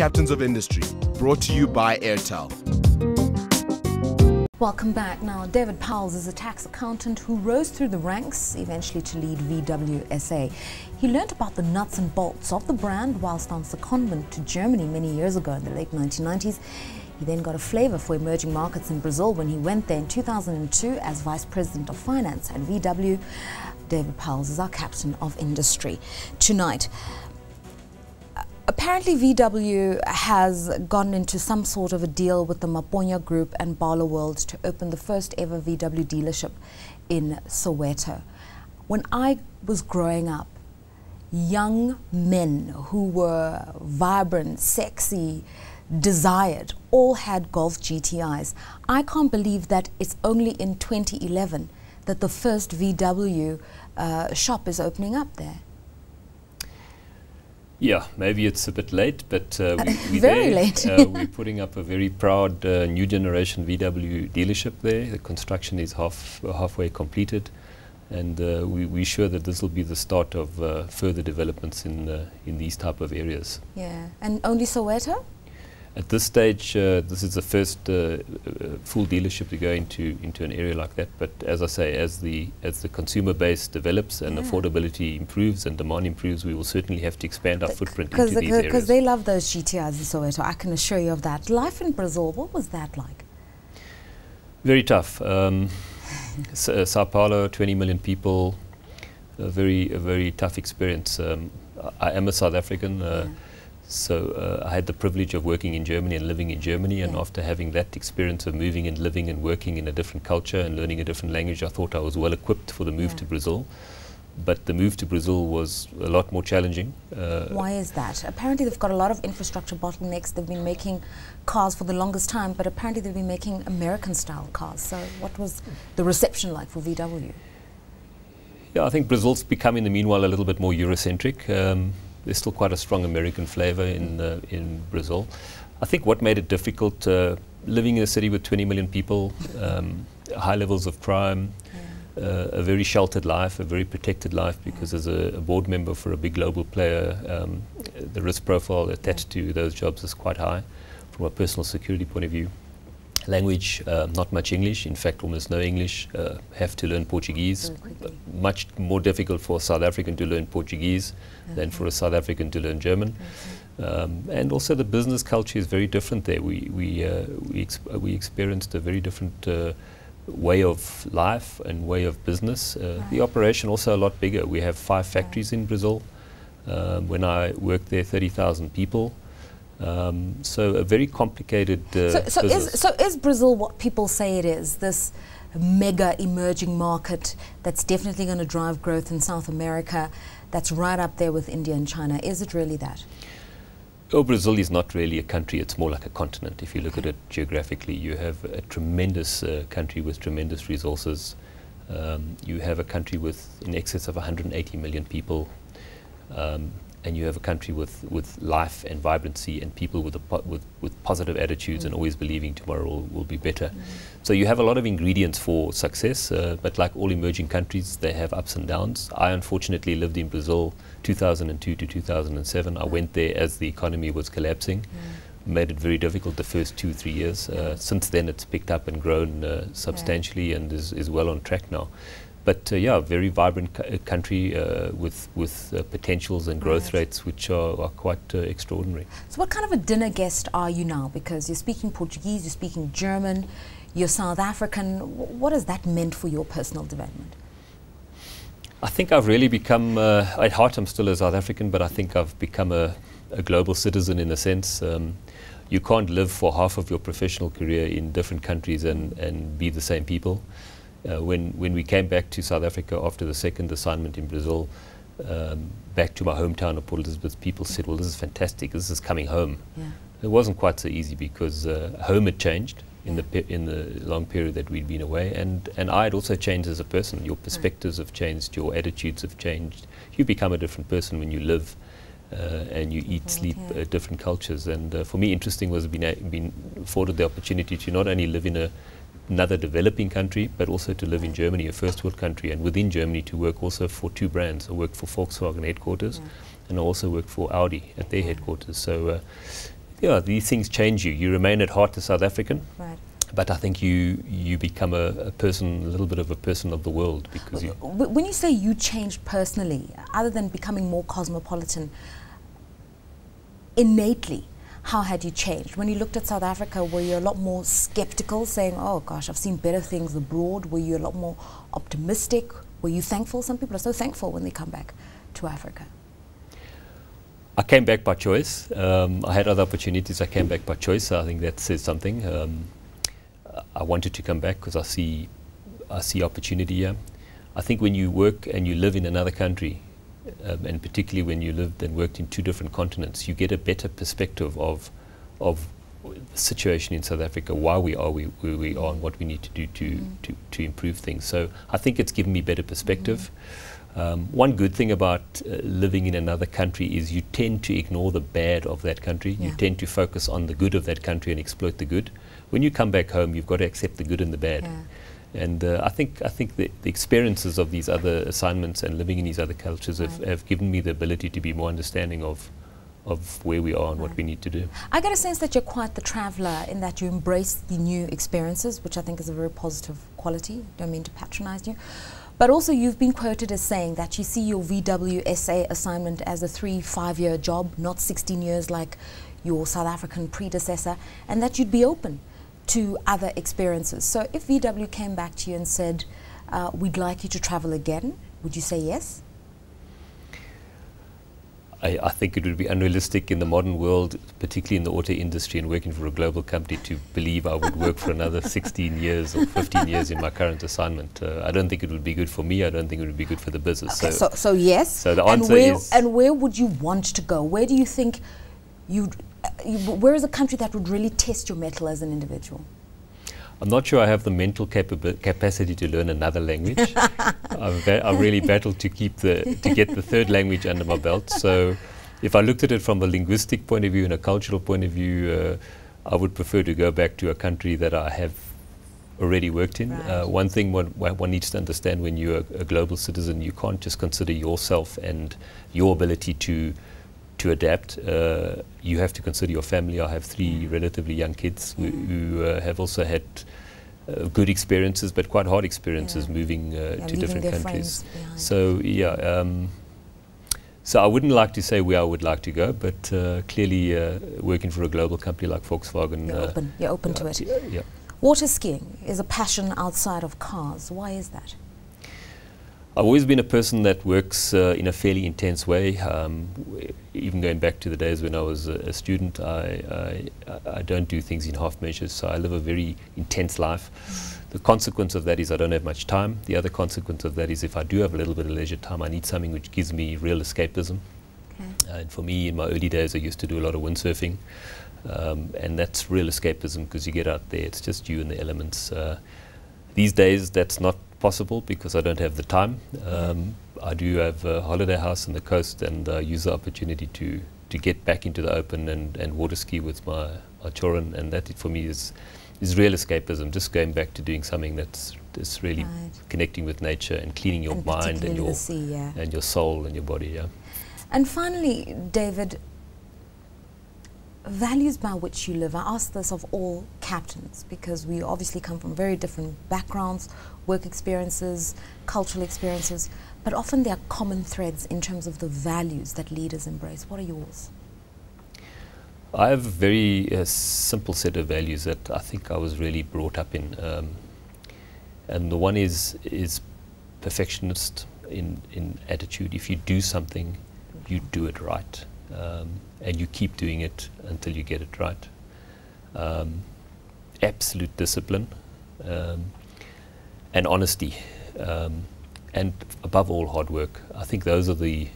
Captains of Industry, brought to you by Airtel. Welcome back. Now, David Powels is a tax accountant who rose through the ranks, eventually to lead VW SA. He learnt about the nuts and bolts of the brand whilst on secondment to Germany many years ago in the late 1990s. He then got a flavour for emerging markets in Brazil when he went there in 2002 as Vice President of Finance at VW. David Powels is our Captain of Industry tonight. Apparently VW has gotten into some sort of a deal with the Maponya Group and Bala World to open the first ever VW dealership in Soweto. When I was growing up, young men who were vibrant, sexy, desired, all had Golf GTIs. I can't believe that it's only in 2011 that the first VW shop is opening up there. Yeah, maybe it's a bit late, but we're very there. Late. We're putting up a very proud new generation VW dealership there. The construction is halfway completed, and we're sure that this will be the start of further developments in these type of areas. Yeah, and only Soweto? At this stage, this is the first full dealership to go into an area like that. But as I say, as the consumer base develops and affordability improves and demand improves, we will certainly have to expand our footprint into these areas. Because they love those GTIs in Soweto, I can assure you of that. Life in Brazil, what was that like? Very tough. Sao Paulo, 20 million people, a very tough experience. I am a South African. So I had the privilege of working in Germany and living in Germany, and after having that experience of moving and living and working in a different culture and learning a different language, I thought I was well equipped for the move to Brazil. But the move to Brazil was a lot more challenging. Why is that? Apparently they've got a lot of infrastructure bottlenecks. They've been making cars for the longest time, but apparently they've been making American-style cars. So what was the reception like for VW? Yeah, I think Brazil's become in the meanwhile a little bit more Eurocentric. There's still quite a strong American flavor in Brazil. I think what made it difficult, living in a city with 20 million people, high levels of crime, a very sheltered life, a very protected life, because as a board member for a big global player, the risk profile attached to those jobs is quite high from a personal security point of view. Language, not much English, in fact almost no English, have to learn Portuguese. Much more difficult for a South African to learn Portuguese than for a South African to learn German. And also the business culture is very different there. We experienced a very different way of life and way of business. The operation also a lot bigger. We have 5 factories in Brazil. When I worked there, 30,000 people. So a very complicated so is Brazil what people say it is, this mega emerging market that's definitely going to drive growth in South America, that's right up there with India and China? Is it really that? Oh, Brazil is not really a country, it's more like a continent. If you look at it geographically, you have a tremendous country with tremendous resources. You have a country with in excess of 180 million people. And you have a country with life and vibrancy and people with positive attitudes and always believing tomorrow will be better. So you have a lot of ingredients for success, but like all emerging countries, they have ups and downs. I unfortunately lived in Brazil 2002 to 2007. I went there as the economy was collapsing. Made it very difficult the first 2-3 years. Since then it's picked up and grown substantially and is well on track now. But yeah, very vibrant country with potentials and growth rates which are quite extraordinary. So what kind of a dinner guest are you now? Because you're speaking Portuguese, you're speaking German, you're South African. What has that meant for your personal development? I think I've really become, at heart I'm still a South African, but I think I've become a global citizen in a sense. You can't live for half of your professional career in different countries and be the same people. When we came back to South Africa after the second assignment in Brazil, back to my hometown of Port Elizabeth, people said, well, this is fantastic, this is coming home. It wasn't quite so easy because home had changed in the long period that we'd been away, and I had also changed as a person. Your perspectives have changed, your attitudes have changed. You become a different person when you live and you eat, sleep different cultures. And for me, interesting was being afforded the opportunity to not only live in another developing country, but also to live in Germany, a first world country, and within Germany to work also for 2 brands. I worked for Volkswagen headquarters, and I also worked for Audi at their headquarters. So yeah, these things change you. You remain at heart a South African. Right. But I think you become a person, a little bit of a person of the world, because you. When you say you changed personally, other than becoming more cosmopolitan, innately, how had you changed? When you looked at South Africa, were you a lot more skeptical, saying, oh gosh, I've seen better things abroad? Were you a lot more optimistic? Were you thankful? Some people are so thankful when they come back to Africa. I came back by choice. I had other opportunities. I came back by choice. So I think that says something. I wanted to come back because I see opportunity here. I think when you work and you live in another country, and particularly when you lived and worked in 2 different continents, you get a better perspective of the situation in South Africa, why we are where we are, and what we need to do to improve things. So I think it's given me better perspective. One good thing about living in another country is you tend to ignore the bad of that country. You tend to focus on the good of that country and exploit the good. When you come back home, you've got to accept the good and the bad. And I think the experiences of these other assignments and living in these other cultures have given me the ability to be more understanding of where we are and what we need to do. I get a sense that you're quite the traveller, in that you embrace the new experiences, which I think is a very positive quality. Don't mean to patronize you. But also you've been quoted as saying that you see your VW SA assignment as a 3-5-year job, not 16 years like your South African predecessor, and that you'd be open to other experiences. So if VW came back to you and said, we'd like you to travel again, would you say yes? I think it would be unrealistic in the modern world, particularly in the auto industry and working for a global company, to believe I would work for another 16 years or 15 years in my current assignment. I don't think it would be good for me. I don't think it would be good for the business. Okay, so yes. So the answer is... And where would you want to go? Where do you think where is a country that would really test your mettle as an individual? I'm not sure I have the mental capacity to learn another language. I've really battled to get the 3rd language under my belt. So if I looked at it from a linguistic point of view and a cultural point of view, I would prefer to go back to a country that I have already worked in. Right. One thing one needs to understand: when you're a global citizen, you can't just consider yourself and your ability to adapt. You have to consider your family. I have 3 relatively young kids who have also had good experiences, but quite hard experiences moving to different countries. So so I wouldn't like to say where I would like to go, but clearly working for a global company like Volkswagen. You're open to it. Yeah. Water skiing is a passion outside of cars. Why is that? I've always been a person that works in a fairly intense way. Even going back to the days when I was a student, I don't do things in half measures, so I live a very intense life. The consequence of that is I don't have much time. The other consequence of that is if I do have a little bit of leisure time, I need something which gives me real escapism. And for me, in my early days, I used to do a lot of windsurfing, and that's real escapism because you get out there, it's just you and the elements. These days, that's not possible because I don't have the time. I do have a holiday house on the coast, and I use the opportunity to get back into the open and water ski with my children, and that for me is real escapism, just going back to doing something that's really connecting with nature and cleaning your mind and your and your soul and your body. And finally, David, values by which you live. I ask this of all captains because we obviously come from very different backgrounds, work experiences, cultural experiences, but often there are common threads in terms of the values that leaders embrace. What are yours? I have a very simple set of values that I think I was really brought up in, and the one is perfectionist in attitude. If you do something, you do it right. And you keep doing it until you get it right. Absolute discipline and honesty, and above all, hard work. I think those are the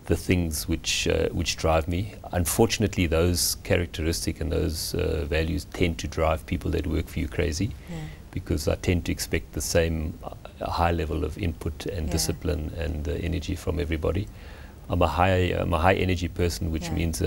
things which drive me. Unfortunately, those characteristics and those values tend to drive people that work for you crazy, because I tend to expect the same high level of input and discipline and energy from everybody. I'm a high energy person, which means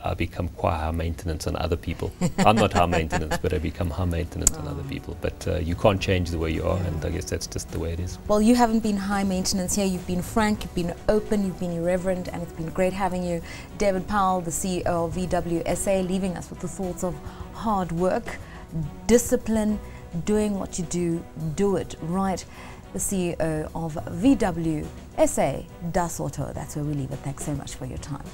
I become quite high maintenance on other people. I'm not high maintenance, but I become high maintenance on other people. But you can't change the way you are, and I guess that's just the way it is. Well, you haven't been high maintenance here. You've been frank, you've been open, you've been irreverent, and it's been great having you. David Powell, the CEO of VW SA, leaving us with the thoughts of hard work, discipline, doing what you do it right. The CEO of VW SA, Das Auto. That's where we leave it. Thanks so much for your time.